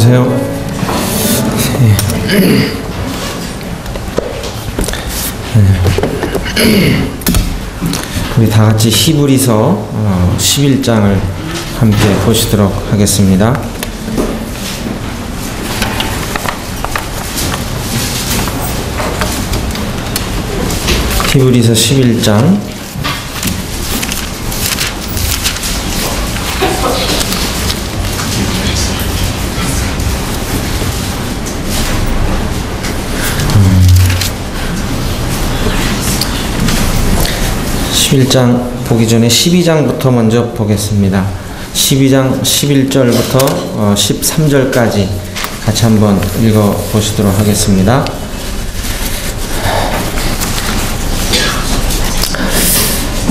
안녕하세요. 우리 다 같이 히브리서 11장을 함께 보시도록 하겠습니다. 히브리서 11장 11장 보기 전에 12장부터 먼저 보겠습니다. 12장 11절부터 13절까지 같이 한번 읽어 보시도록 하겠습니다.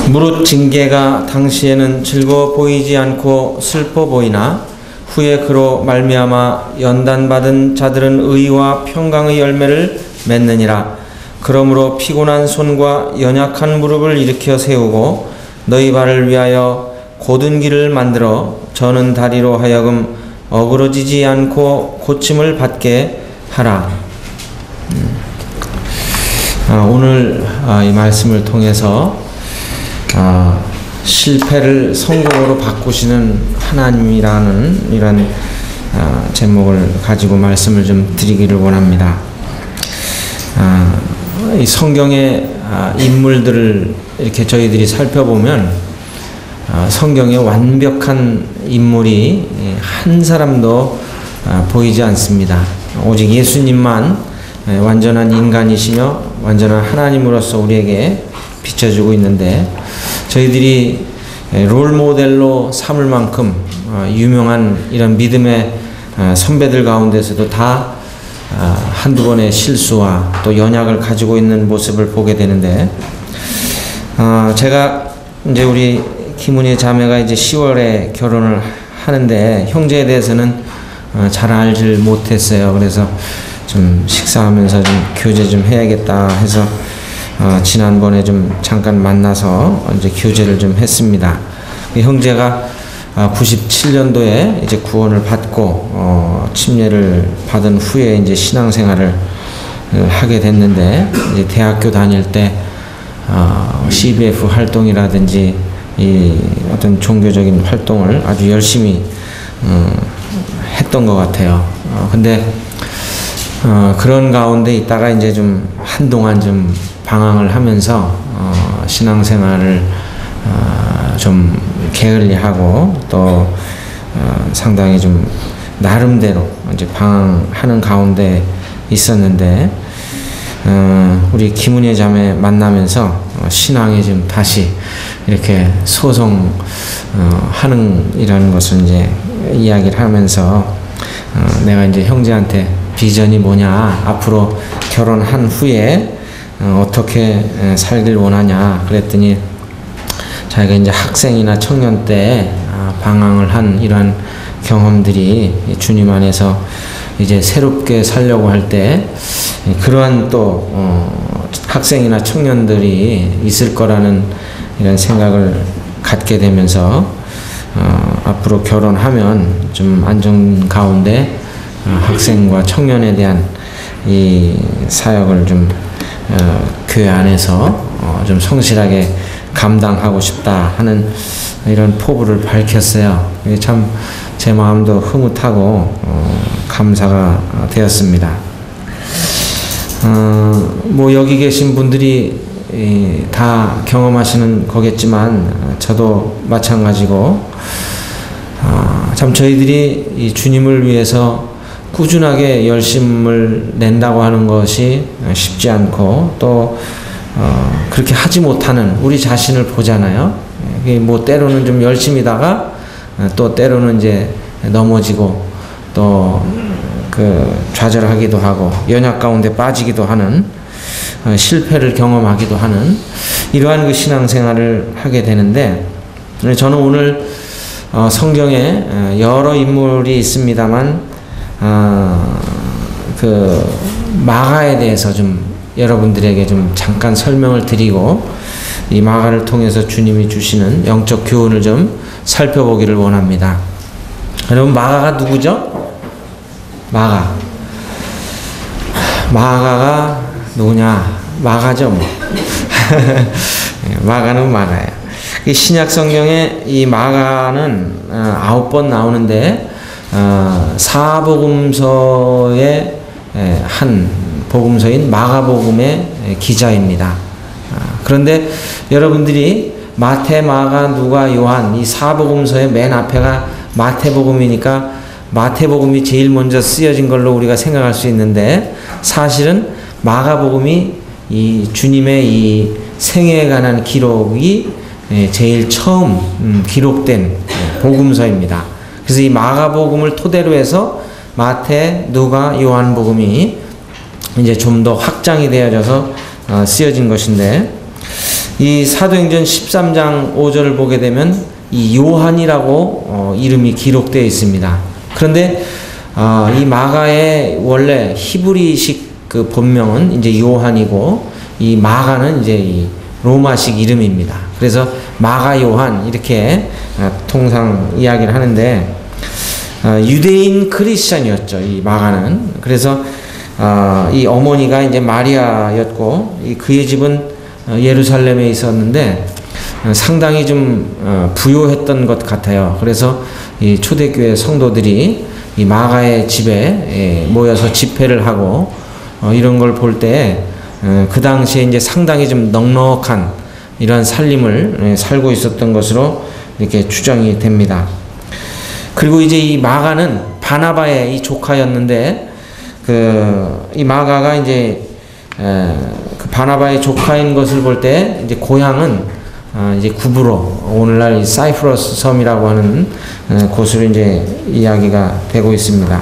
무릇 징계가 당시에는 즐거워 보이지 않고 슬퍼 보이나 후에 그로 말미암아 연단받은 자들은 의와 평강의 열매를 맺느니라. 그러므로 피곤한 손과 연약한 무릎을 일으켜 세우고 너희 발을 위하여 곧은 길을 만들어 저는 다리로 하여금 어그러지지 않고 고침을 받게 하라. 오늘 이 말씀을 통해서 실패를 성공으로 바꾸시는 하나님이라는 이런 제목을 가지고 말씀을 좀 드리기를 원합니다. 이 성경의 인물들을 이렇게 저희들이 살펴보면 성경에 완벽한 인물이 한 사람도 보이지 않습니다. 오직 예수님만 완전한 인간이시며 완전한 하나님으로서 우리에게 비춰주고 있는데 저희들이 롤 모델로 삼을 만큼 유명한 이런 믿음의 선배들 가운데서도 다 한두 번의 실수와 또 연약을 가지고 있는 모습을 보게 되는데, 제가 이제 우리 김은희 자매가 이제 10월에 결혼을 하는데 형제에 대해서는 잘 알질 못했어요. 그래서 좀 식사하면서 좀 교제 좀 해야겠다 해서 지난번에 좀 잠깐 만나서 이제 교제를 좀 했습니다. 형제가 97년도에 이제 구원을 받고 침례를 받은 후에 이제 신앙생활을 하게 됐는데, 이제 대학교 다닐 때 CBF 활동이라든지 이 어떤 종교적인 활동을 아주 열심히 했던 것 같아요. 근데 그런 가운데 있다가 이제 좀 한동안 좀 방황을 하면서 신앙생활을 좀 게을리하고 또 상당히 좀 나름대로 이제 방황하는 가운데 있었는데, 우리 김은혜 자매 만나면서 신앙이 좀 다시 이렇게 소송하는 이라는 것을 이제 이야기를 하면서 내가 이제 형제한테 비전이 뭐냐, 앞으로 결혼한 후에 어떻게 살길 원하냐 그랬더니 자기가 이제 학생이나 청년 때 방황을 한 이러한 경험들이 주님 안에서 이제 새롭게 살려고 할 때 그러한 또 학생이나 청년들이 있을 거라는 이런 생각을 갖게 되면서 앞으로 결혼하면 좀 안정 가운데 학생과 청년에 대한 이 사역을 좀 교회 안에서 좀 성실하게 감당하고 싶다 하는 이런 포부를 밝혔어요. 참 제 마음도 흐뭇하고 감사가 되었습니다. 뭐 여기 계신 분들이 다 경험하시는 거겠지만 저도 마찬가지고, 참 저희들이 이 주님을 위해서 꾸준하게 열심을 낸다고 하는 것이 쉽지 않고 또 그렇게 하지 못하는 우리 자신을 보잖아요. 뭐 때로는 좀 열심히다가 또 때로는 이제 넘어지고 또 좌절하기도 하고 연약 가운데 빠지기도 하는, 실패를 경험하기도 하는 이러한 그 신앙생활을 하게 되는데, 저는 오늘 성경에 여러 인물이 있습니다만 마가에 대해서 좀 여러분들에게 좀 잠깐 설명을 드리고 이 마가를 통해서 주님이 주시는 영적 교훈을 좀 살펴보기를 원합니다. 여러분, 마가가 누구죠? 마가. 마가가 누구냐? 마가죠, 뭐. 마가는 마가예요. 이 신약 성경에 이 마가는 9번 나오는데 사복음서의 한 복음서인 마가복음의 기자입니다. 그런데 여러분들이 마태, 마가, 누가, 요한 이 사복음서의 맨 앞에가 마태복음이니까 마태복음이 제일 먼저 쓰여진 걸로 우리가 생각할 수 있는데, 사실은 마가복음이 이 주님의 이 생애에 관한 기록이 제일 처음 기록된 복음서입니다. 그래서 이 마가복음을 토대로 해서 마태, 누가, 요한복음이 이제 좀 더 확장이 되어져서 쓰여진 것인데, 이 사도행전 13장 5절을 보게 되면 이 요한이라고 이름이 기록되어 있습니다. 그런데 이 마가의 원래 히브리식 그 본명은 이제 요한이고, 이 마가는 이제 이 로마식 이름입니다. 그래서 마가 요한 이렇게 통상 이야기를 하는데, 유대인 크리스찬이었죠, 이 마가는. 그래서 이 어머니가 이제 마리아였고, 그의 집은 예루살렘에 있었는데 상당히 좀 부요했던 것 같아요. 그래서 이 초대교회 성도들이 이 마가의 집에 모여서 집회를 하고 이런 걸 볼 때 그 당시에 이제 상당히 좀 넉넉한 이런 살림을 살고 있었던 것으로 이렇게 추정이 됩니다. 그리고 이제 이 마가는 바나바의 이 조카였는데, 이 마가가 이제 그 바나바의 조카인 것을 볼 때 이제 고향은 이제 구브로, 오늘날 이 사이프러스 섬이라고 하는 곳으로 이제 이야기가 되고 있습니다.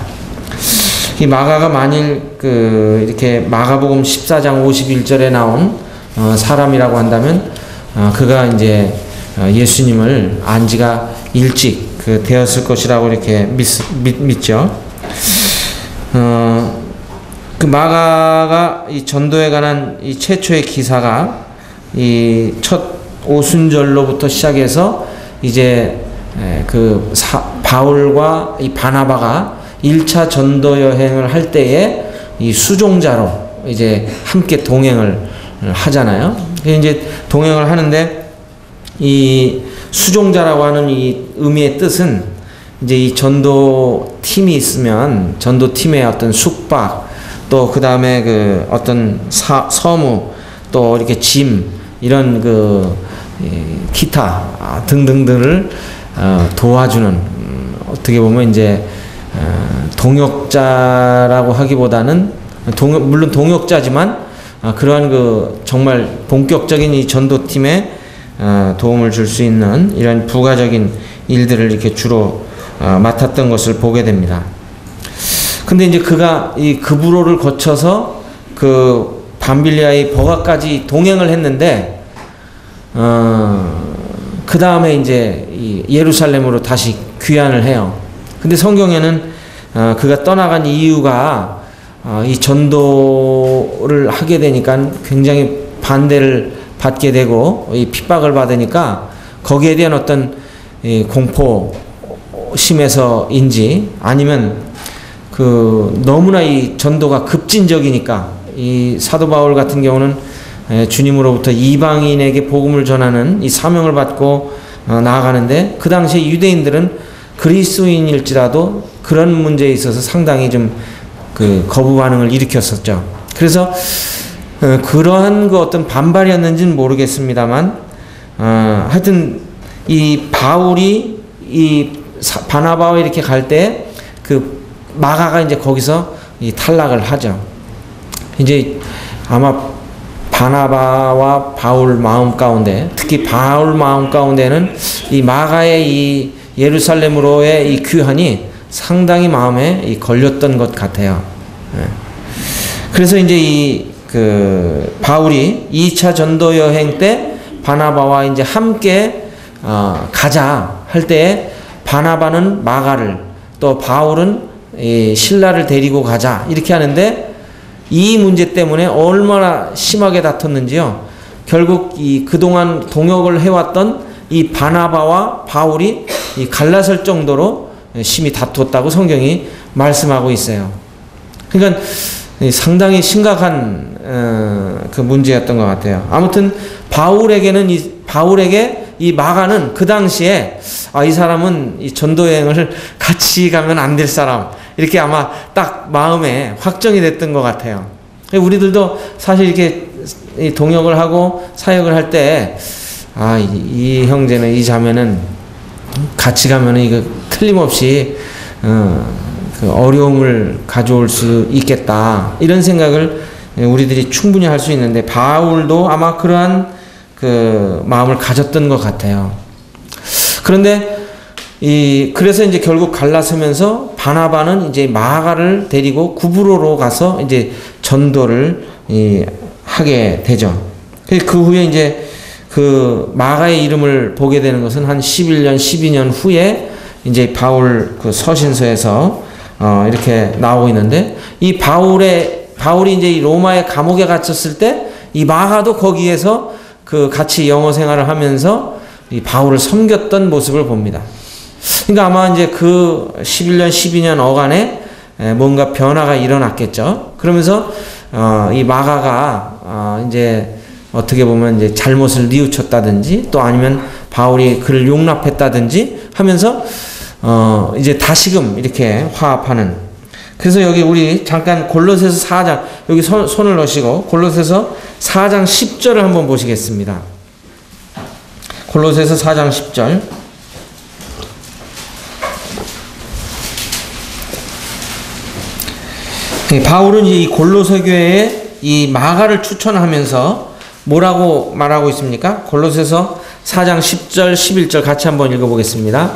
이 마가가 만일 이렇게 마가복음 14장 51절에 나온 사람이라고 한다면 그가 이제 예수님을 안 지가 일찍 되었을 것이라고 이렇게 믿죠. 그 마가가 이 전도에 관한 이 최초의 기사가 이 첫 오순절로부터 시작해서 이제 바울과 이 바나바가 1차 전도 여행을 할 때에 이 수종자로 이제 함께 동행을 하잖아요. 이제 동행을 하는데, 이 수종자라고 하는 이 의미의 뜻은 이제 이 전도 팀이 있으면 전도 팀의 어떤 숙박, 또 그 다음에 어떤 서무, 또 이렇게 짐, 이런 기타 등등들을 도와주는, 어떻게 보면 이제 동역자라고 하기보다는 물론 동역자지만 그러한 정말 본격적인 이 전도팀에 도움을 줄 수 있는 이런 부가적인 일들을 이렇게 주로 맡았던 것을 보게 됩니다. 근데 이제 그가 이 그브로를 거쳐서 밤빌리아의 버가까지 동행을 했는데, 그 다음에 이제 이 예루살렘으로 다시 귀환을 해요. 근데 성경에는 그가 떠나간 이유가 이 전도를 하게 되니까 굉장히 반대를 받게 되고 이 핍박을 받으니까 거기에 대한 어떤 공포심에서인지, 아니면 너무나 이 전도가 급진적이니까, 이 사도 바울 같은 경우는 주님으로부터 이방인에게 복음을 전하는 이 사명을 받고 나아가는데, 그 당시에 유대인들은 그리스도인일지라도 그런 문제에 있어서 상당히 좀 거부 반응을 일으켰었죠. 그래서 그러한 어떤 반발이었는지는 모르겠습니다만, 하여튼 이 바울이 이 바나바와 이렇게 갈 때 마가가 이제 거기서 이 탈락을 하죠. 이제 아마 바나바와 바울 마음 가운데, 특히 바울 마음 가운데는 이 마가의 이 예루살렘으로의 이 귀환이 상당히 마음에 걸렸던 것 같아요. 그래서 이제 바울이 2차 전도 여행 때 바나바와 이제 함께 가자 할 때, 바나바는 마가를, 또 바울은 신라를 데리고 가자 이렇게 하는데, 이 문제 때문에 얼마나 심하게 다퉜는지요. 결국 그동안 동역을 해왔던 이 바나바와 바울이 갈라설 정도로 심히 다투었다고 성경이 말씀하고 있어요. 그러니까 상당히 심각한 그 문제였던 것 같아요. 아무튼 바울에게 이 마가는 그 당시에 이 사람은 이 전도 여행을 같이 가면 안 될 사람, 이렇게 아마 딱 마음에 확정이 됐던 것 같아요. 우리들도 사실 이렇게 동역을 하고 사역을 할 때 이 형제는, 이 자매는 같이 가면은 이거 틀림없이 그 어려움을 가져올 수 있겠다, 이런 생각을 우리들이 충분히 할 수 있는데, 바울도 아마 그러한 그 마음을 가졌던 것 같아요. 그런데 그래서 이제 결국 갈라서면서 바나바는 이제 마가를 데리고 구브로로 가서 이제 전도를 하게 되죠. 그 후에 이제 그 마가의 이름을 보게 되는 것은 한 11년, 12년 후에 이제 바울 그 서신서에서 이렇게 나오고 있는데, 이 바울이 이제 로마의 감옥에 갇혔을 때 이 마가도 거기에서 그 같이 영어 생활을 하면서 이 바울을 섬겼던 모습을 봅니다. 그러니까 아마 이제 그 11년, 12년 어간에 뭔가 변화가 일어났겠죠. 그러면서 이 마가가 이제 어떻게 보면 이제 잘못을 뉘우쳤다든지, 또 아니면 바울이 그를 용납했다든지 하면서 이제 다시금 이렇게 화합하는. 그래서 여기 우리 잠깐 골로새서 4장, 여기 손을 넣으시고 골로새서 4장 10절을 한번 보시겠습니다. 골로새서 4장 10절. 바울은 이 골로새 교회에 이 마가를 추천하면서 뭐라고 말하고 있습니까? 골로새서 4장 10절, 11절 같이 한번 읽어보겠습니다.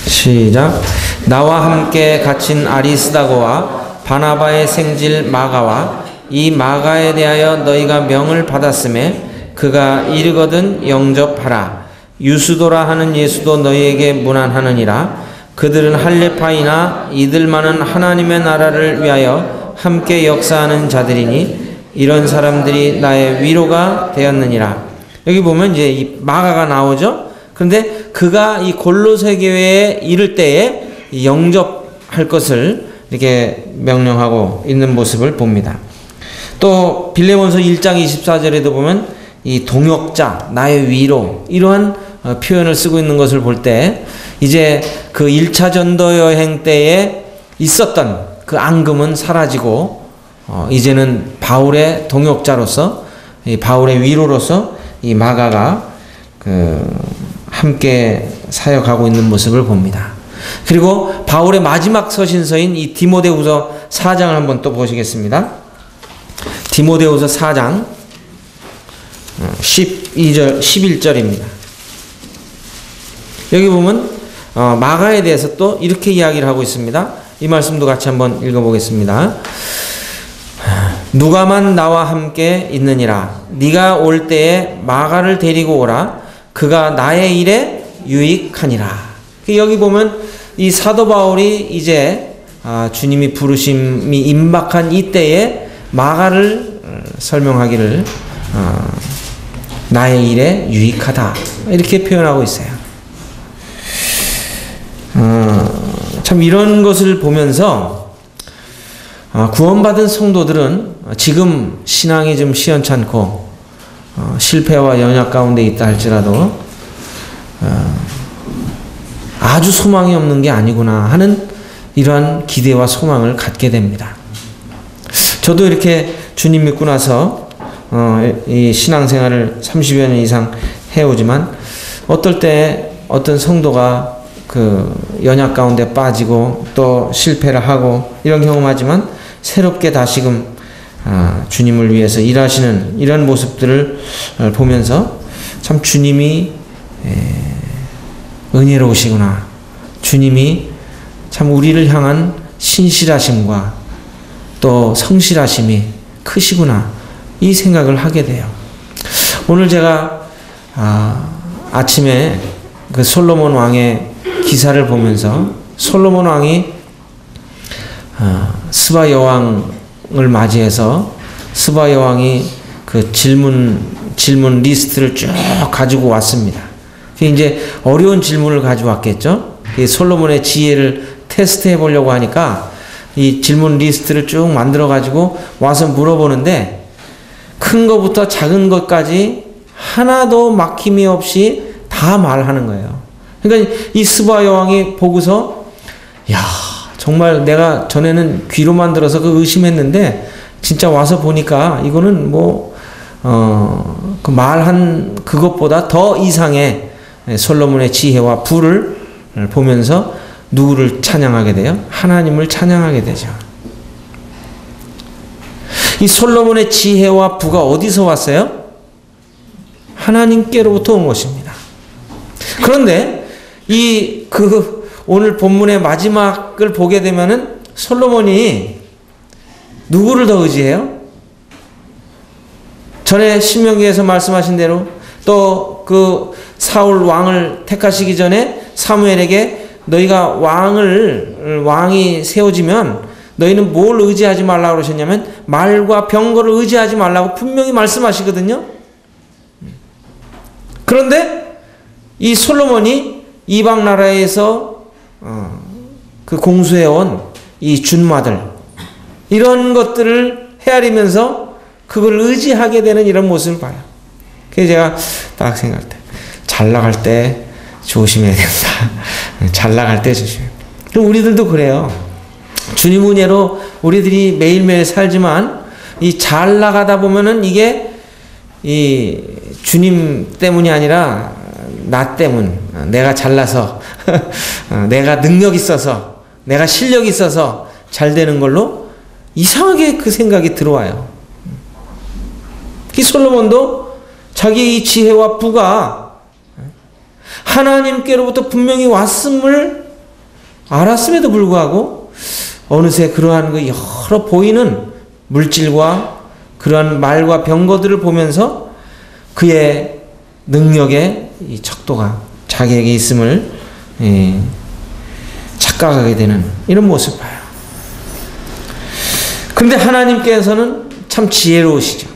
시작. 나와 함께 갇힌 아리스다고와 바나바의 생질 마가와 이 마가에 대하여 너희가 명을 받았음에 그가 이르거든 영접하라. 유수도라 하는 예수도 너희에게 문안하느니라. 그들은 할레파이나 이들만은 하나님의 나라를 위하여 함께 역사하는 자들이니 이런 사람들이 나의 위로가 되었느니라. 여기 보면 이제 이 마가가 나오죠. 그런데 그가 이 골로새 교회에 이를 때에 영접할 것을 이렇게 명령하고 있는 모습을 봅니다. 또 빌레몬서 1장 24절에도 보면 이 동역자, 나의 위로, 이러한 표현을 쓰고 있는 것을 볼 때 이제 그 1차 전도 여행 때에 있었던 그 앙금은 사라지고 이제는 바울의 동역자로서, 이 바울의 위로로서 이 마가가 함께 사역하고 있는 모습을 봅니다. 그리고 바울의 마지막 서신서인 이 디모데후서 4장을 한번 또 보시겠습니다. 디모데후서 4장 12절, 11절입니다. 여기 보면 마가에 대해서 또 이렇게 이야기를 하고 있습니다. 이 말씀도 같이 한번 읽어보겠습니다. 누가만 나와 함께 있느니라. 네가 올 때에 마가를 데리고 오라. 그가 나의 일에 유익하니라. 여기 보면 이 사도 바울이 이제 주님이 부르심이 임박한 이때에 마가를 설명하기를 나의 일에 유익하다, 이렇게 표현하고 있어요. 참 이런 것을 보면서 구원받은 성도들은 지금 신앙이 좀 시원찮고 실패와 연약 가운데 있다 할지라도 아주 소망이 없는 게 아니구나 하는 이러한 기대와 소망을 갖게 됩니다. 저도 이렇게 주님 믿고 나서 이 신앙생활을 30여 년 이상 해오지만 어떨 때 어떤 성도가 그 연약 가운데 빠지고 또 실패를 하고 이런 경험하지만 새롭게 다시금 주님을 위해서 일하시는 이런 모습들을 보면서 참 주님이 은혜로우시구나, 주님이 참 우리를 향한 신실하심과 또 성실하심이 크시구나, 이 생각을 하게 돼요. 오늘 제가 아침에 그 솔로몬 왕의 기사를 보면서 솔로몬 왕이 스바 여왕을 맞이해서 스바 여왕이 그 질문 리스트를 쭉 가지고 왔습니다. 이제 어려운 질문을 가져왔겠죠. 솔로몬의 지혜를 테스트해 보려고 하니까 이 질문 리스트를 쭉 만들어 가지고 와서 물어보는데 큰 것부터 작은 것까지 하나도 막힘이 없이 다 말하는 거예요. 그러니까 이 스바 여왕이 보고서 야, 정말 내가 전에는 귀로만 들어서 그 의심했는데 진짜 와서 보니까 이거는 그 말한 그것보다 더 이상의 솔로몬의 지혜와 부를 보면서 누구를 찬양하게 돼요? 하나님을 찬양하게 되죠. 이 솔로몬의 지혜와 부가 어디서 왔어요? 하나님께로부터 온 것입니다. 그런데 오늘 본문의 마지막을 보게 되면은 솔로몬이 누구를 더 의지해요? 전에 신명기에서 말씀하신 대로 또 그 사울 왕을 택하시기 전에 사무엘에게 너희가 왕이 세워지면 너희는 뭘 의지하지 말라고 그러셨냐면 말과 병거를 의지하지 말라고 분명히 말씀하시거든요. 그런데 이 솔로몬이 이방 나라에서 그 공수해온 이 준마들 이런 것들을 헤아리면서 그걸 의지하게 되는 이런 모습을 봐요. 그래서 제가 딱 생각할 때 잘 나갈 때 조심해야 된다. 잘 나갈 때 조심해야 된다. 그럼 우리들도 그래요. 주님 은혜로 우리들이 매일매일 살지만 이 잘 나가다 보면은 이게 이 주님 때문이 아니라 나 때문, 내가 잘나서 내가 능력 있어서 내가 실력 있어서 잘 되는 걸로 이상하게 그 생각이 들어와요. 이 솔로몬도 자기 이 지혜와 부가 하나님께로부터 분명히 왔음을 알았음에도 불구하고 어느새 그러한 그 여러 보이는 물질과 그러한 말과 병거들을 보면서 그의 능력의 이 척도가 자기에게 있음을 착각하게 되는 이런 모습을 봐요. 그런데 하나님께서는 참 지혜로우시죠.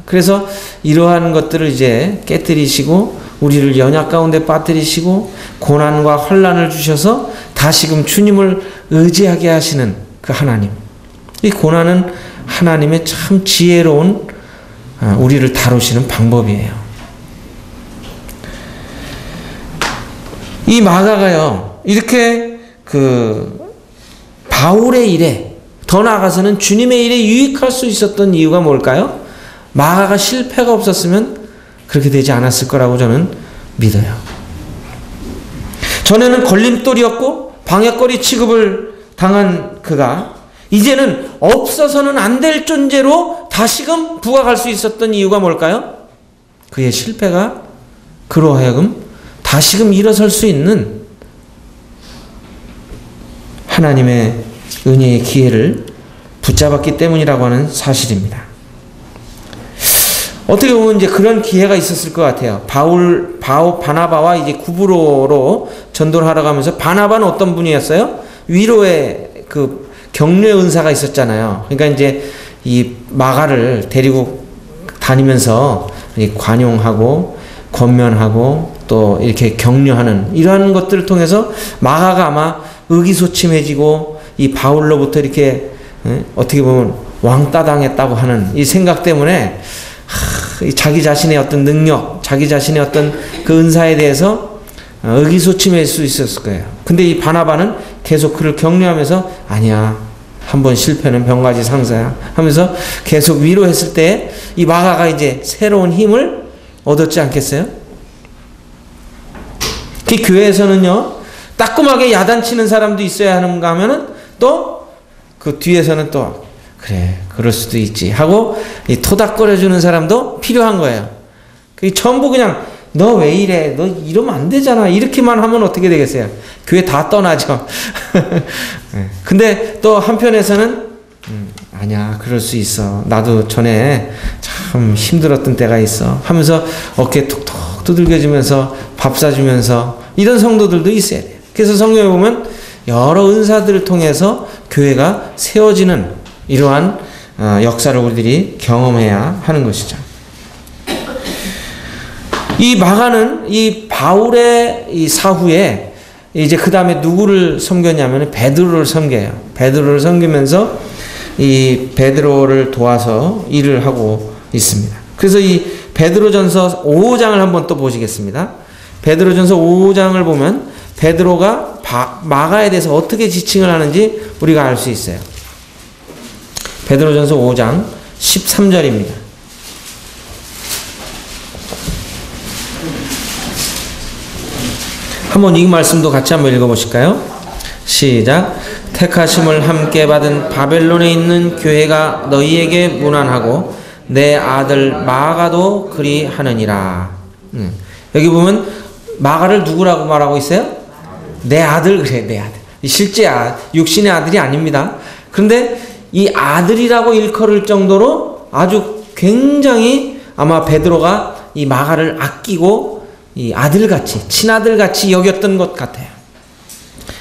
그래서 이러한 것들을 이제 깨뜨리시고 우리를 연약 가운데 빠뜨리시고 고난과 환난을 주셔서 다시금 주님을 의지하게 하시는 그 하나님. 이 고난은 하나님의 참 지혜로운 우리를 다루시는 방법이에요. 이 마가가요, 이렇게 바울의 일에 더 나아가서는 주님의 일에 유익할 수 있었던 이유가 뭘까요? 마가가 실패가 없었으면 그렇게 되지 않았을 거라고 저는 믿어요. 전에는 걸림돌이었고 방해거리 취급을 당한 그가 이제는 없어서는 안 될 존재로 다시금 부각할 수 있었던 이유가 뭘까요? 그의 실패가 그로 하여금 다시금 일어설 수 있는 하나님의 은혜의 기회를 붙잡았기 때문이라고 하는 사실입니다. 어떻게 보면 이제 그런 기회가 있었을 것 같아요. 바나바와 이제 구브로로 전도를 하러 가면서 바나바는 어떤 분이었어요? 위로의 그 격려의 은사가 있었잖아요. 그러니까 이제 이 마가를 데리고 다니면서 관용하고 권면하고 또 이렇게 격려하는 이러한 것들을 통해서 마가가 아마 의기소침해지고 이 바울로부터 이렇게 어떻게 보면 왕따 당했다고 하는 이 생각 때문에 자기 자신의 어떤 능력, 자기 자신의 어떤 그 은사에 대해서 의기소침할 수 있었을 거예요. 근데 이 바나바는 계속 그를 격려하면서 아니야, 한번 실패는 병가지 상사야 하면서 계속 위로했을 때 이 마가가 이제 새로운 힘을 얻었지 않겠어요? 그 교회에서는요, 따끔하게 야단치는 사람도 있어야 하는가 하면은 또 그 뒤에서는 또 그래, 그럴 수도 있지 하고 이 토닥거려주는 사람도 필요한 거예요. 그 전부 그냥 너 왜 이래? 너 이러면 안 되잖아. 이렇게만 하면 어떻게 되겠어요? 교회 다 떠나죠. 근데 또 한편에서는 아니야, 그럴 수 있어. 나도 전에 참 힘들었던 때가 있어 하면서 어깨 툭툭 두들겨주면서 밥 사주면서 이런 성도들도 있어야 돼요. 그래서 성경에 보면 여러 은사들을 통해서 교회가 세워지는 이러한 역사를 우리들이 경험해야 하는 것이죠. 이 마가는 이 바울의 이 사후에 이제 그 다음에 누구를 섬겼냐면 베드로를 섬겨요. 베드로를 섬기면서 이 베드로를 도와서 일을 하고 있습니다. 그래서 이 베드로전서 5장을 한번 또 보시겠습니다. 베드로전서 5장을 보면 베드로가 마가에 대해서 어떻게 지칭을 하는지 우리가 알 수 있어요. 베드로전서 5장 13절입니다. 한번 이 말씀도 같이 한번 읽어보실까요? 시작. 택하심을 함께 받은 바벨론에 있는 교회가 너희에게 문안하고 내 아들 마가도 그리하느니라. 여기 보면 마가를 누구라고 말하고 있어요? 내 아들 그래, 내 아들. 실제 육신의 아들이 아닙니다. 그런데 이 아들이라고 일컬을 정도로 아주 굉장히 아마 베드로가 이 마가를 아끼고 이 아들같이, 친아들같이 여겼던 것 같아요.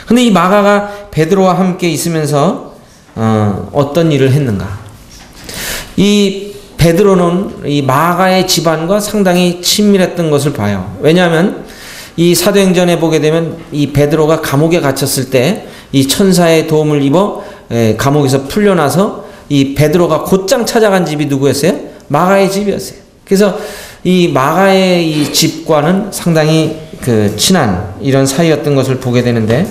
근데 이 마가가 베드로와 함께 있으면서 어떤 일을 했는가? 이 베드로는 이 마가의 집안과 상당히 친밀했던 것을 봐요. 왜냐하면 이 사도행전에 보게 되면 이 베드로가 감옥에 갇혔을 때 이 천사의 도움을 입어 감옥에서 풀려나서 이 베드로가 곧장 찾아간 집이 누구였어요? 마가의 집이었어요. 그래서 이 마가의 이 집과는 상당히 그 친한 이런 사이였던 것을 보게 되는데,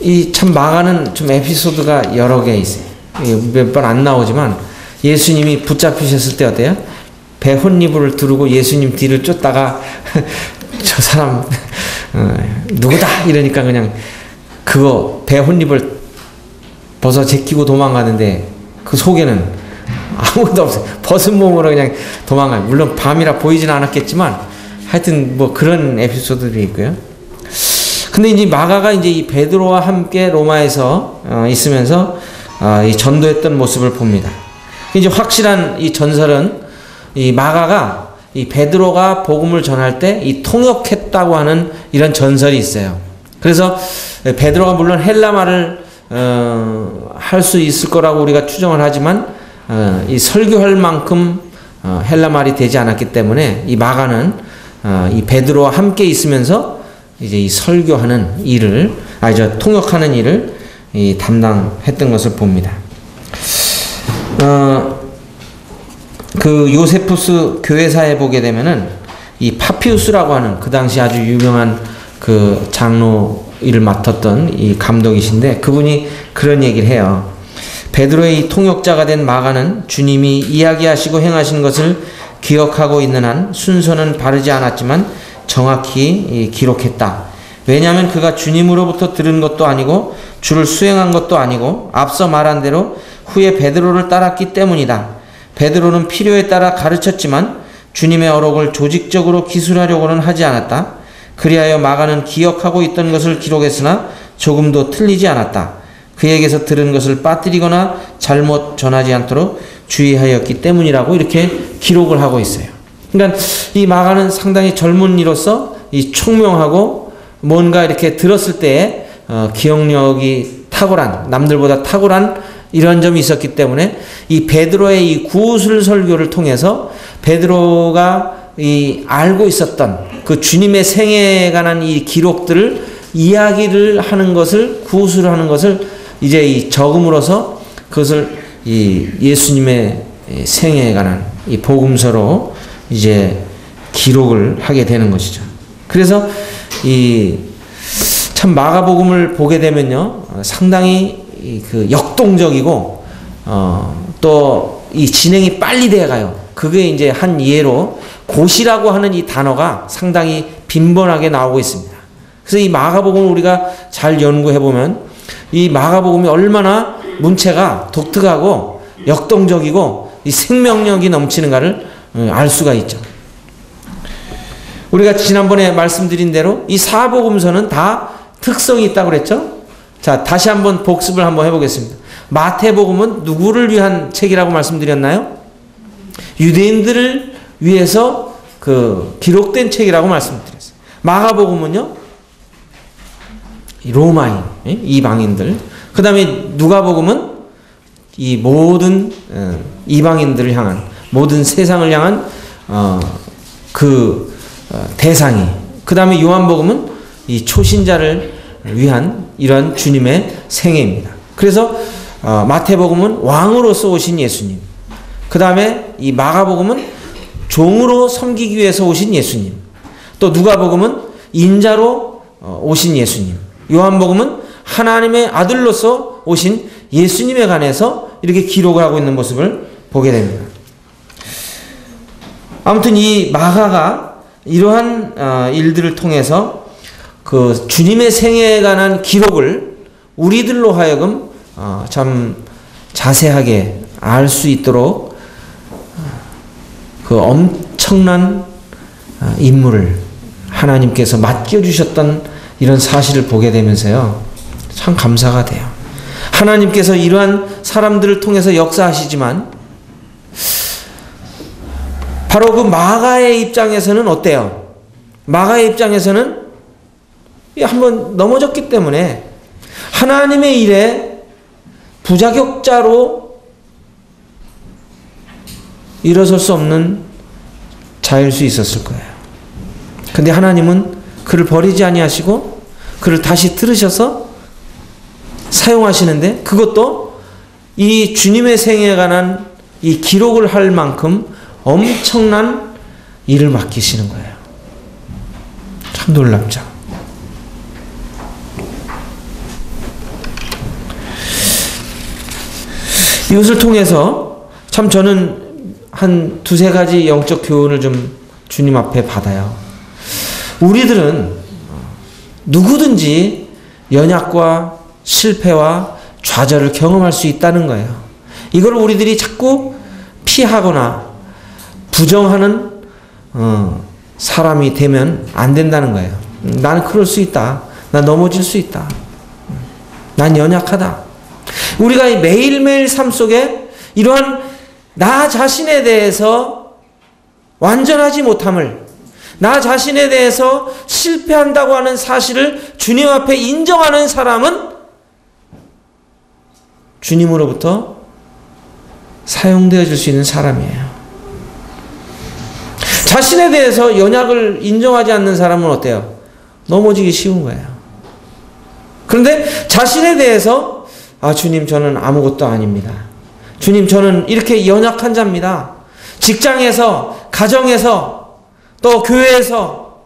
이 참 마가는 좀 에피소드가 여러 개 있어요. 몇 번 안 나오지만 예수님이 붙잡히셨을 때 어때요? 배 혼니부를 두르고 예수님 뒤를 쫓다가 저 사람 누구다 이러니까 그냥 그거 배 혼니부를 벗어 제끼고 도망가는데 그 속에는 아무것도 없어요. 벗은 몸으로 그냥 도망가요. 물론 밤이라 보이지는 않았겠지만 하여튼 뭐 그런 에피소드들이 있고요. 근데 이제 마가가 이제 이 베드로와 함께 로마에서 있으면서 이 전도했던 모습을 봅니다. 이제 확실한 이 전설은 이 마가가 이 베드로가 복음을 전할 때 이 통역했다고 하는 이런 전설이 있어요. 그래서 베드로가 물론 헬라말을 할 수 있을 거라고 우리가 추정을 하지만 이 설교할 만큼 헬라말이 되지 않았기 때문에 이 마가는 이 베드로와 함께 있으면서 이제 이 설교하는 일을 통역하는 일을 이 담당했던 것을 봅니다. 그 요세푸스 교회사에 보게 되면은 이 파피우스라고 하는 그 당시 아주 유명한 그 장로 일을 맡았던 이 감독이신데 그분이 그런 얘기를 해요. 베드로의 이 통역자가 된 마가는 주님이 이야기하시고 행하신 것을 기억하고 있는 한 순서는 바르지 않았지만 정확히 기록했다. 왜냐하면 그가 주님으로부터 들은 것도 아니고 주를 수행한 것도 아니고 앞서 말한 대로 후에 베드로를 따랐기 때문이다. 베드로는 필요에 따라 가르쳤지만 주님의 어록을 조직적으로 기술하려고는 하지 않았다. 그리하여 마가는 기억하고 있던 것을 기록했으나 조금도 틀리지 않았다. 그에게서 들은 것을 빠뜨리거나 잘못 전하지 않도록 주의하였기 때문이라고 이렇게 기록을 하고 있어요. 그러니까 이 마가는 상당히 젊은이로서 이 총명하고 뭔가 이렇게 들었을 때에 기억력이 탁월한, 남들보다 탁월한 이런 점이 있었기 때문에 이 베드로의 이 구술 설교를 통해서 베드로가 이 알고 있었던 그 주님의 생애에 관한 이 기록들을 이야기를 하는 것을 구술하는 것을 이제 이 적음으로써 그것을 이 예수님의 생애에 관한 이 복음서로 이제 기록을 하게 되는 것이죠. 그래서 이 참 마가복음을 보게 되면요 상당히 그 역동적이고 또 이 진행이 빨리 돼가요. 그게 이제 한 예로 고시라고 하는 이 단어가 상당히 빈번하게 나오고 있습니다. 그래서 이 마가복음을 우리가 잘 연구해 보면 이 마가복음이 얼마나 문체가 독특하고 역동적이고 이 생명력이 넘치는가를 알 수가 있죠. 우리가 지난번에 말씀드린 대로 이 사복음서는 다 특성이 있다고 그랬죠. 자, 다시 한번 복습을 한번 해보겠습니다. 마태복음은 누구를 위한 책이라고 말씀드렸나요? 유대인들을 위해서 그 기록된 책이라고 말씀드렸어요. 마가복음은요, 로마인, 이방인들. 그 다음에 누가복음은 이 모든 이방인들을 향한, 모든 세상을 향한 대상이. 그 다음에 요한복음은 이 초신자를 위한 이러한 주님의 생애입니다. 그래서 마태복음은 왕으로서 오신 예수님, 그 다음에 이 마가복음은 종으로 섬기기 위해서 오신 예수님, 또 누가복음은 인자로 오신 예수님, 요한복음은 하나님의 아들로서 오신 예수님에 관해서 이렇게 기록을 하고 있는 모습을 보게 됩니다. 아무튼 이 마가가 이러한 일들을 통해서 그 주님의 생애에 관한 기록을 우리들로 하여금 참 자세하게 알 수 있도록 그 엄청난 임무를 하나님께서 맡겨주셨던 이런 사실을 보게 되면서요, 참 감사가 돼요. 하나님께서 이러한 사람들을 통해서 역사하시지만 바로 그 마가의 입장에서는 어때요? 마가의 입장에서는 한번 넘어졌기 때문에 하나님의 일에 부자격자로 일어설 수 없는 자일 수 있었을 거예요. 근데 하나님은 그를 버리지 아니하시고 그를 다시 들으셔서 사용하시는데, 그것도 이 주님의 생애에 관한 이 기록을 할 만큼 엄청난 일을 맡기시는 거예요. 참 놀랍죠. 이것을 통해서 참 저는 한 두세 가지 영적 교훈을 좀 주님 앞에 받아요. 우리들은 누구든지 연약과 실패와 좌절을 경험할 수 있다는 거예요. 이걸 우리들이 자꾸 피하거나 부정하는 사람이 되면 안 된다는 거예요. 나는 그럴 수 있다. 난 넘어질 수 있다. 난 연약하다. 우리가 매일매일 삶 속에 이러한 나 자신에 대해서 완전하지 못함을, 나 자신에 대해서 실패한다고 하는 사실을 주님 앞에 인정하는 사람은 주님으로부터 사용되어 줄 수 있는 사람이에요. 자신에 대해서 연약을 인정하지 않는 사람은 어때요? 넘어지기 쉬운 거예요. 그런데 자신에 대해서 주님, 저는 아무것도 아닙니다. 주님, 저는 이렇게 연약한 자입니다. 직장에서, 가정에서, 또 교회에서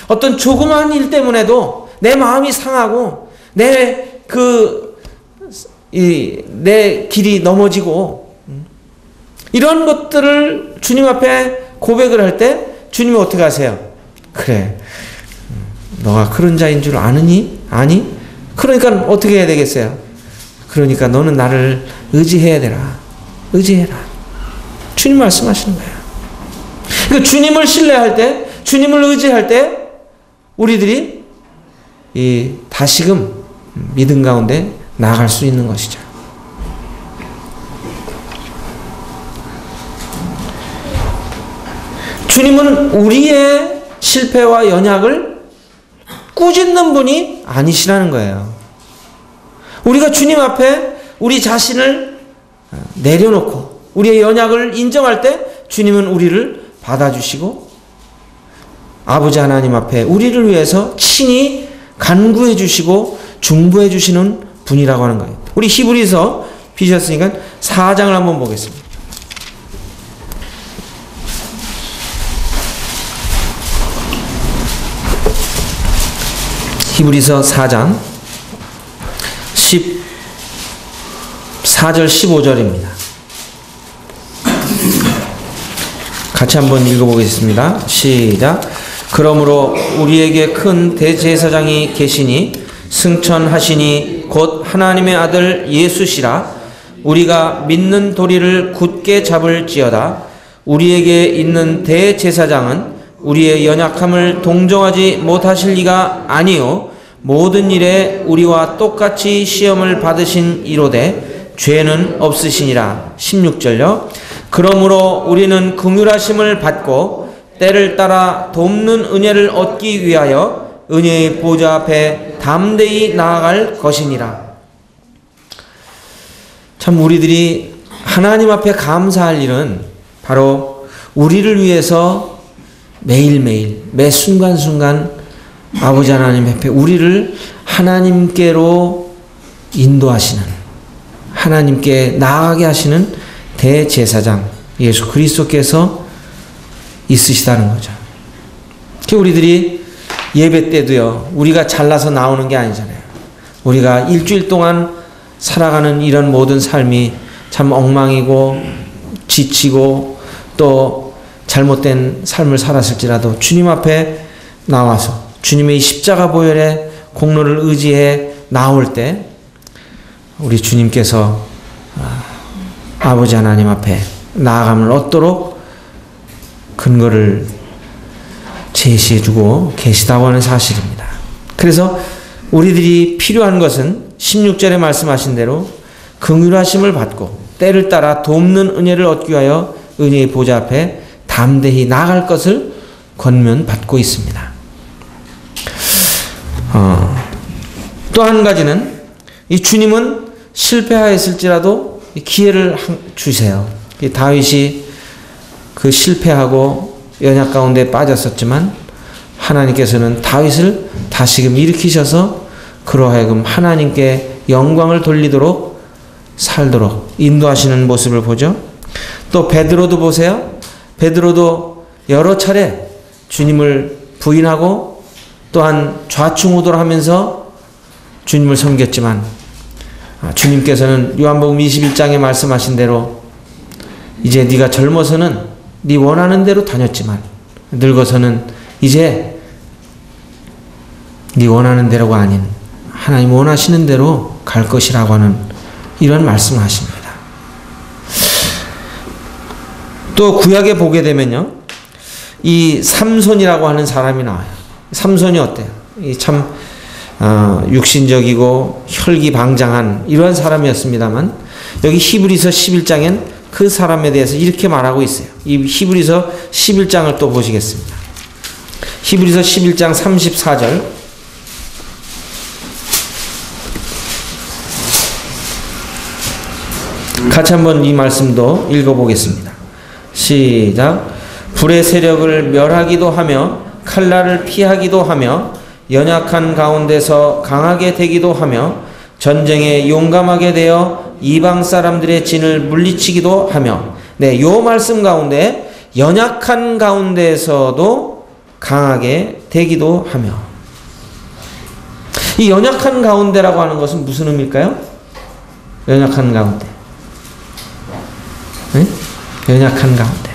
어떤 조그마한 일 때문에도 내 마음이 상하고 내 길이 넘어지고, 이런 것들을 주님 앞에 고백을 할 때 주님이 어떻게 하세요? 그래, 너가 그런 자인 줄 아느니? 아니? 그러니까 어떻게 해야 되겠어요? 그러니까 너는 나를 의지해야 되라. 의지해라. 주님 말씀하시는 거예요. 그러니까 주님을 신뢰할 때, 주님을 의지할 때 우리들이 다시금 믿음 가운데 나아갈 수 있는 것이죠. 주님은 우리의 실패와 연약을 꾸짖는 분이 아니시라는 거예요. 우리가 주님 앞에 우리 자신을 내려놓고 우리의 연약을 인정할 때 주님은 우리를 받아주시고 아버지 하나님 앞에 우리를 위해서 친히 간구해 주시고 중보해 주시는 분이라고 하는 거예요. 우리 히브리서 비셨으니까 4장을 한번 보겠습니다. 히브리서 4장 14절 15절입니다. 같이 한번 읽어보겠습니다. 시작. 그러므로 우리에게 큰 대제사장이 계시니 승천하시니 곧 하나님의 아들 예수시라. 우리가 믿는 도리를 굳게 잡을지어다. 우리에게 있는 대제사장은 우리의 연약함을 동정하지 못하실 리가 아니요 모든 일에 우리와 똑같이 시험을 받으신 이로되 죄는 없으시니라. 16절요. 그러므로 우리는 긍휼하심을 받고 때를 따라 돕는 은혜를 얻기 위하여 은혜의 보좌 앞에 담대히 나아갈 것이니라. 참 우리들이 하나님 앞에 감사할 일은 바로 우리를 위해서 매일매일 매 순간순간 아버지 하나님 옆에 우리를 하나님께로 인도하시는, 하나님께 나아가게 하시는 대제사장 예수 그리스도께서 있으시다는 거죠. 우리들이 예배 때도요, 우리가 잘나서 나오는 게 아니잖아요. 우리가 일주일 동안 살아가는 이런 모든 삶이 참 엉망이고 지치고 또 잘못된 삶을 살았을지라도 주님 앞에 나와서 주님의 십자가 보혈의 공로를 의지해 나올 때 우리 주님께서 아버지 하나님 앞에 나아감을 얻도록 근거를 제시해주고 계시다고 하는 사실입니다. 그래서 우리들이 필요한 것은 16절에 말씀하신 대로 긍휼하심을 받고 때를 따라 돕는 은혜를 얻기 위하여 은혜의 보좌 앞에 담대히 나아갈 것을 권면받고 있습니다. 또 한 가지는 이 주님은 실패하였을지라도 기회를 주세요. 이 다윗이 그 실패하고 연약 가운데 빠졌었지만 하나님께서는 다윗을 다시금 일으키셔서 그로 하여금 하나님께 영광을 돌리도록 살도록 인도하시는 모습을 보죠. 또 베드로도 보세요. 베드로도 여러 차례 주님을 부인하고 또한 좌충우돌하면서 주님을 섬겼지만 주님께서는 요한복음 21장에 말씀하신 대로 이제 네가 젊어서는 네 원하는 대로 다녔지만 늙어서는 이제 네 원하는 대로가 아닌 하나님 원하시는 대로 갈 것이라고 하는 이런 말씀을 하십니다. 또 구약에 보게 되면요, 이 삼손이라고 하는 사람이 나와요. 삼손이 어때요? 참 육신적이고 혈기방장한 이러한 사람이었습니다만 여기 히브리서 11장엔 그 사람에 대해서 이렇게 말하고 있어요. 이 히브리서 11장을 또 보시겠습니다. 히브리서 11장 34절 같이 한번 이 말씀도 읽어보겠습니다. 시작. 불의 세력을 멸하기도 하며 칼날을 피하기도 하며 연약한 가운데서 강하게 되기도 하며 전쟁에 용감하게 되어 이방 사람들의 진을 물리치기도 하며, 네, 요 말씀 가운데 연약한 가운데서도 강하게 되기도 하며, 이 연약한 가운데라고 하는 것은 무슨 의미일까요? 연약한 가운데. 네? 연약한 가운데.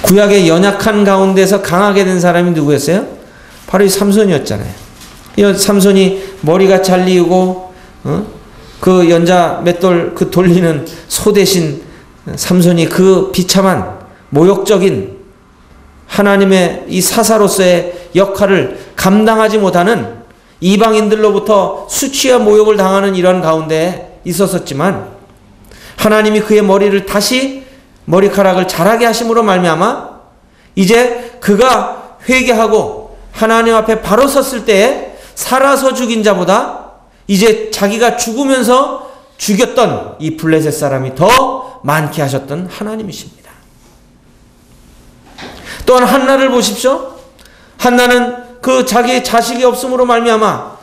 구약의 연약한 가운데서 강하게 된 사람이 누구였어요? 바로 이 삼손이었잖아요. 이 삼손이 머리가 잘리고 그 연자 맷돌 그 돌리는 소 대신 삼손이 그 비참한 모욕적인 하나님의 이 사사로서의 역할을 감당하지 못하는 이방인들로부터 수치와 모욕을 당하는 이런 가운데 있었었지만 하나님이 그의 머리를 다시 머리카락을 자라게 하심으로 말미암아 이제 그가 회개하고 하나님 앞에 바로 섰을 때에 살아서 죽인 자보다 이제 자기가 죽으면서 죽였던 이 블레셋 사람이 더 많게 하셨던 하나님이십니다. 또한 한나를 보십시오. 한나는 그 자기의 자식이 없음으로 말미암아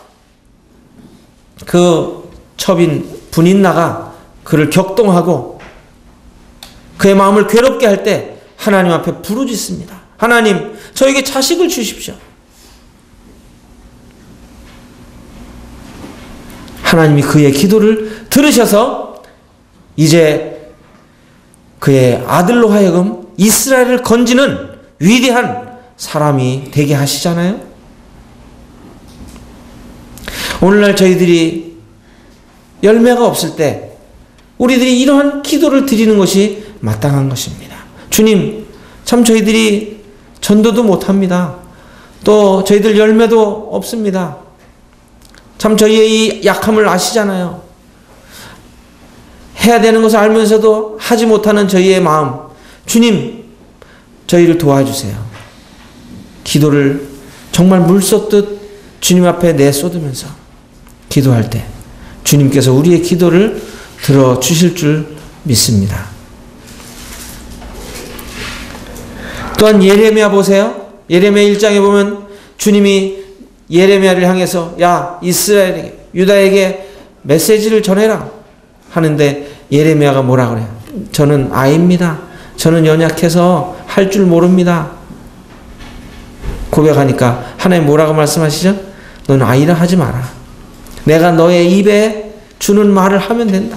그 첩인 분인나가 그를 격동하고 그의 마음을 괴롭게 할 때 하나님 앞에 부르짖습니다. 하나님, 저에게 자식을 주십시오. 하나님이 그의 기도를 들으셔서 이제 그의 아들로 하여금 이스라엘을 건지는 위대한 사람이 되게 하시잖아요. 오늘날 저희들이 열매가 없을 때 우리들이 이러한 기도를 드리는 것이 마땅한 것입니다. 주님, 참 저희들이 전도도 못합니다. 또 저희들 열매도 없습니다. 참 저희의 이 약함을 아시잖아요. 해야 되는 것을 알면서도 하지 못하는 저희의 마음, 주님, 저희를 도와주세요. 기도를 정말 물 쏟듯 주님 앞에 내쏟으면서 기도할 때 주님께서 우리의 기도를 들어주실 줄 믿습니다. 또한 예레미야 보세요. 예레미야 1장에 보면 주님이 예레미야를 향해서 야 이스라엘에게 유다에게 메시지를 전해라 하는데 예레미야가 뭐라 그래요? 저는 아이입니다. 저는 연약해서 할 줄 모릅니다. 고백하니까 하나님 뭐라고 말씀하시죠? 넌 아이라 하지 마라. 내가 너의 입에 주는 말을 하면 된다.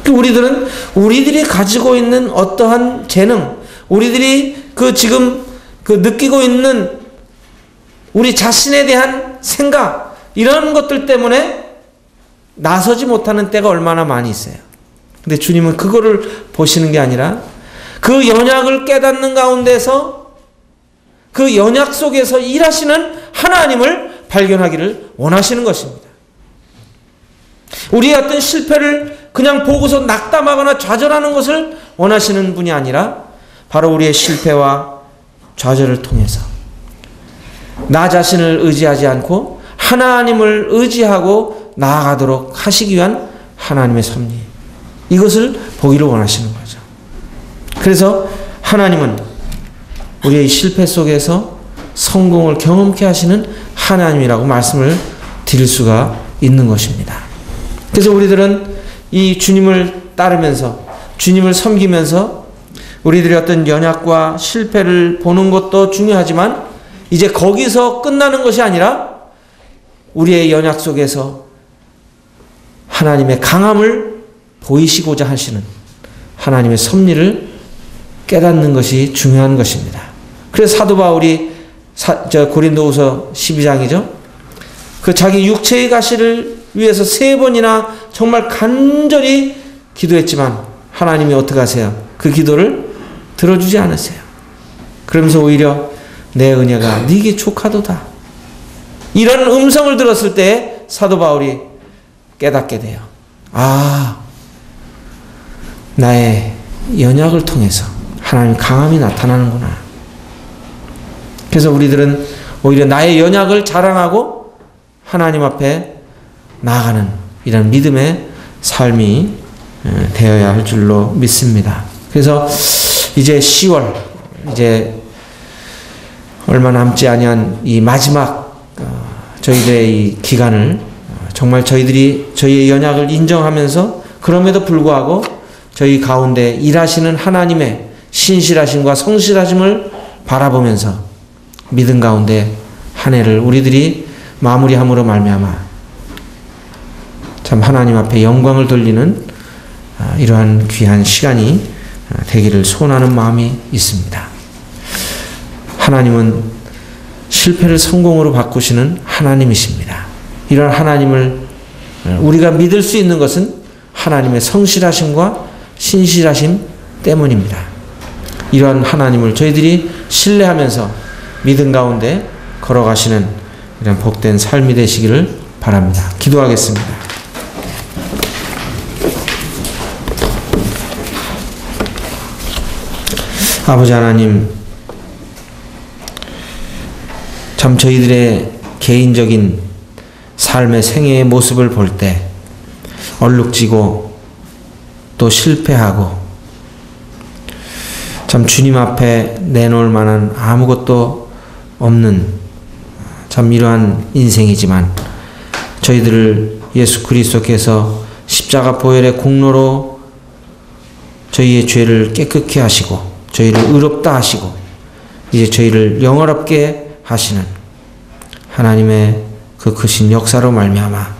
우리들은 우리들이 가지고 있는 어떠한 재능, 우리들이 지금 느끼고 있는 우리 자신에 대한 생각, 이런 것들 때문에 나서지 못하는 때가 얼마나 많이 있어요. 근데 주님은 그거를 보시는 게 아니라 그 연약을 깨닫는 가운데서 그 연약 속에서 일하시는 하나님을 발견하기를 원하시는 것입니다. 우리의 어떤 실패를 그냥 보고서 낙담하거나 좌절하는 것을 원하시는 분이 아니라 바로 우리의 실패와 좌절을 통해서 나 자신을 의지하지 않고 하나님을 의지하고 나아가도록 하시기 위한 하나님의 섭리, 이것을 보기를 원하시는 거죠. 그래서 하나님은 우리의 실패 속에서 성공을 경험케 하시는 하나님이라고 말씀을 드릴 수가 있는 것입니다. 그래서 우리들은 이 주님을 따르면서 주님을 섬기면서 우리들의 어떤 연약과 실패를 보는 것도 중요하지만 이제 거기서 끝나는 것이 아니라 우리의 연약 속에서 하나님의 강함을 보이시고자 하시는 하나님의 섭리를 깨닫는 것이 중요한 것입니다. 그래서 사도 바울이 고린도후서 12장이죠. 그 자기 육체의 가시를 위해서 3번이나 정말 간절히 기도했지만 하나님이 어떻게 하세요? 그 기도를 들어주지 않으세요. 그러면서 오히려 내 은혜가 네게 족하도다, 이런 음성을 들었을 때 사도 바울이 깨닫게 돼요. 나의 연약을 통해서 하나님 강함이 나타나는구나. 그래서 우리들은 오히려 나의 연약을 자랑하고 하나님 앞에 나아가는 이런 믿음의 삶이 되어야 할 줄로 믿습니다. 그래서 이제 10월, 이제 얼마 남지 아니한 이 마지막 저희들의 이 기간을 정말 저희들이 저희의 연약을 인정하면서 그럼에도 불구하고 저희 가운데 일하시는 하나님의 신실하심과 성실하심을 바라보면서 믿음 가운데 한 해를 우리들이 마무리함으로 말미암아 참 하나님 앞에 영광을 돌리는 이러한 귀한 시간이 되기를 소원하는 마음이 있습니다. 하나님은 실패를 성공으로 바꾸시는 하나님이십니다. 이런 하나님을 우리가 믿을 수 있는 것은 하나님의 성실하심과 신실하심 때문입니다. 이러한 하나님을 저희들이 신뢰하면서 믿음 가운데 걸어가시는 이런 복된 삶이 되시기를 바랍니다. 기도하겠습니다. 아버지 하나님, 참 저희들의 개인적인 삶의 생애의 모습을 볼 때 얼룩지고 또 실패하고 참 주님 앞에 내놓을 만한 아무것도 없는 참 이러한 인생이지만 저희들을 예수 그리스도께서 십자가 보혈의 공로로 저희의 죄를 깨끗게 하시고 저희를 의롭다 하시고 이제 저희를 영화롭게 하시는 하나님의 그 크신 역사로 말미암아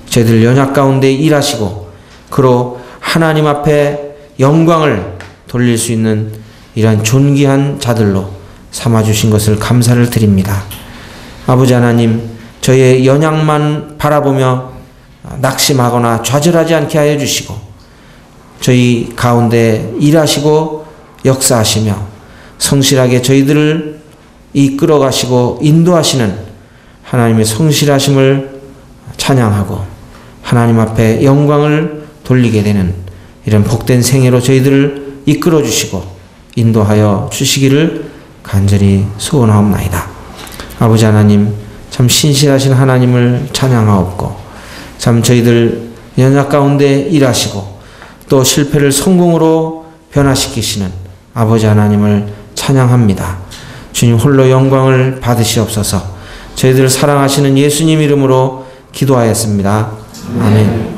저희들 연약 가운데 일하시고 그로 하나님 앞에 영광을 돌릴 수 있는 이러한 존귀한 자들로 삼아주신 것을 감사를 드립니다. 아버지 하나님, 저희의 연약만 바라보며 낙심하거나 좌절하지 않게 하여 주시고 저희 가운데 일하시고 역사하시며 성실하게 저희들을 이끌어 가시고 인도하시는 하나님의 성실하심을 찬양하고 하나님 앞에 영광을 돌리게 되는 이런 복된 생애로 저희들을 이끌어 주시고 인도하여 주시기를 간절히 소원하옵나이다. 아버지 하나님, 참 신실하신 하나님을 찬양하옵고 참 저희들 연약 가운데 일하시고 또 실패를 성공으로 변화시키시는 아버지 하나님을 찬양합니다. 주님 홀로 영광을 받으시옵소서. 저희들 사랑하시는 예수님 이름으로 기도하였습니다. 아멘.